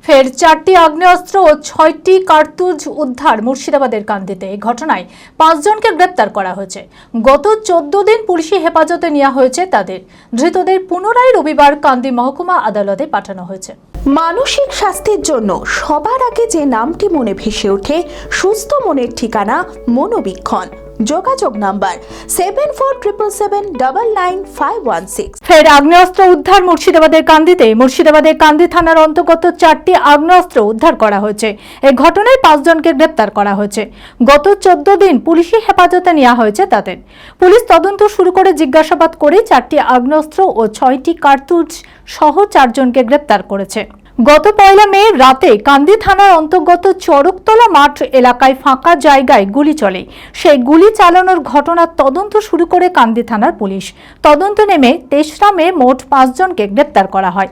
ফের 4টি আগ্নেয়াস্ত্র ও 6টি কার্তুজ উদ্ধার মুর্শিদাবাদের কান্দিতে। এই ঘটনায় 5 জনকে গ্রেপ্তার করা হয়েছে। গত 14 দিন পুলিশি হেফাজতে নেওয়া হয়েছে তাদের। ধৃতদের পুনরায় রবিবার কান্দি মহকুমা আদালতে পাঠানো হয়েছে। মানসিক স্বাস্থ্যের জন্য সবার আগে যে নামটি মনে ভেসে ওঠে, সুস্থ মনের ঠিকানা মনোবীক্ষণ। যোগাযোগ নাম্বার 7477799516। ফের আগ্নেয়াস্ত্র উদ্ধার মুর্শিদাবাদের কান্দিতে। মুর্শিদাবাদের কান্দি থানার অন্তর্গত 4টি আগ্নেয়াস্ত্র উদ্ধার করা হয়েছে। এই ঘটনায় 5 জনকে গ্রেপ্তার করা হয়েছে। গত 14 দিন পুলিশি হেফাজতে নেওয়া হয়েছে তাদের। পুলিশ তদন্ত শুরু করে জিজ্ঞাসাবাদ করে 4টি আগ্নেয়াস্ত্র ও 6টি কার্তুজ সহ 4 জনকে গ্রেপ্তার করেছে। গত 1 মে রাতে কান্দি থানার অন্তর্গত চরকতলা মাঠ এলাকায় ফাঁকা জায়গায় গুলি চলে। সেই গুলি চালানোর ঘটনার তদন্ত শুরু করে কান্দি থানার পুলিশ। তদন্ত নেমে 23 মে মোট 5 জনকে গ্রেপ্তার করা হয়।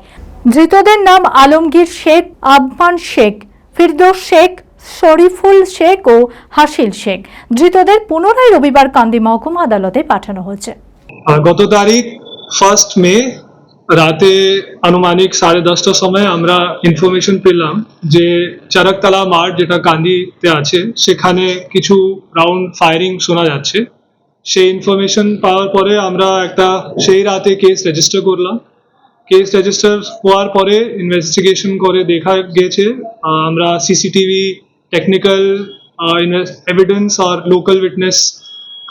ধৃতদের নাম আলমগীর শেখ, আবমান শেখ, ফিরদৌস শেখ, শরীফুল শেখ ও হাসিল শেখ। ধৃতদের পুনরায় রবিবার কান্দি মহকুমা আদালতে পাঠানো হয়েছে। গত তারিখ 1 মে রাতে আনুমানিক 10:30টার সময় আমরা ইনফরমেশন পেলাম যে চরকতলা মাঠ যেটা কান্দিতে আছে সেখানে কিছু রাউন্ড ফায়ারিং শোনা যাচ্ছে। সেই ইনফরমেশন পাওয়ার পরে আমরা সেই রাতে কেস রেজিস্টার করলাম। কেস রেজিস্টার হওয়ার পরে ইনভেস্টিগেশন করে দেখা গেছে আমরা সিসিটিভি, টেকনিক্যাল এভিডেন্স আর লোকাল উইটনেস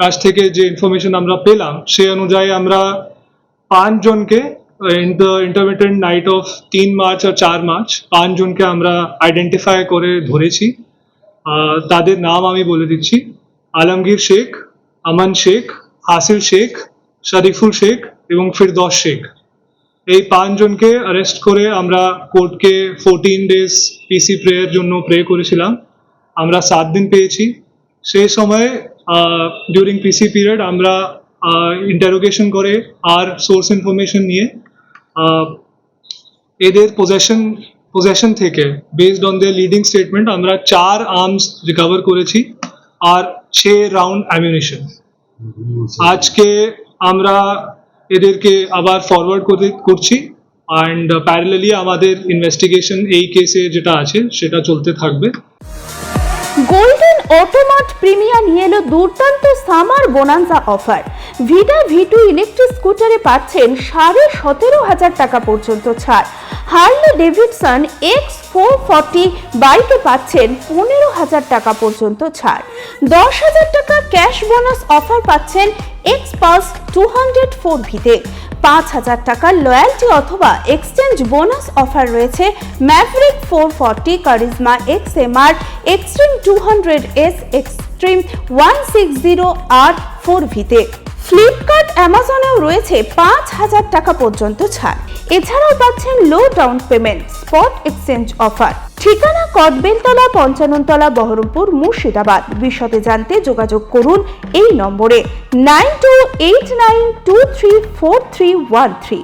কাছ থেকে যে ইনফরমেশন আমরা পেলাম সেই অনুযায়ী আমরা 5 জনকে in the intermittent night of 3 March or 4 March 5 জনকে আমরা আইডেন্টিফাই করে ধরেছি। তাদের নাম আমি বলে দিচ্ছি: আলমগীর শেখ, আমান শেখ, হাসিল শেখ, শরীফুল শেখ এবং ফিরদৌস শেখ। এই 5 জনকে অ্যারেস্ট করে আমরা কোর্টকে 14 ডেজ পিসি প্রেয়ের জন্য প্রে করেছিলাম। আমরা 7 দিন পেয়েছি। সেই সময় ডিউরিং পিসি পিরিয়ড আমরা ইন্টারোগেশন করে আর সোর্স ইনফরমেশন নিয়ে এদের পজেশন থেকে based on their leading statement আমরা 4 আর্মস রিকভার করেছি আর 6 রাউন্ড অ্যামিউনিশন। আজকে আমরা এদেরকে আবার ফরওয়ার্ড করছি অ্যান্ড প্যারালালি আমাদের ইনভেস্টিগেশন এই কেসে যেটা আছে সেটা চলতে থাকবে। গোল্ডেন অটোমার্ট প্রিমিয়া নিয়ে এলো দুর্দান্ত summer bonanza offer. Vida V2 electric স্কুটারে পাচ্ছেন 17,500 টাকা পর্যন্ত ছাড়। হার্লে ডেভিডসন X440 বাইকে পাচ্ছেন 15,000 টাকা পর্যন্ত ছাড়। 10,000 টাকা ক্যাশ বোনাস অফার পাচ্ছেন Xpass 204V-তে। 5,000 টাকা লয়্যালটি অথবা এক্সচেঞ্জ বোনাস অফার রয়েছে Maverick 440, Karizma XMR, Xtreme 200S, Xtreme 160R 4V-তে। ফ্লিপকার্ট, অ্যামাজনেও রয়েছে 5,000 টাকা পর্যন্ত ছাড়। এছাড়াও পাচ্ছেন low down payment spot exchange offer. ঠিকানা কদবেলতলা, 55তলা, বহরমপুর, মুর্শিদাবাদ। বিশদে জানতে যোগাযোগ করুন এই নম্বরে 9289234313।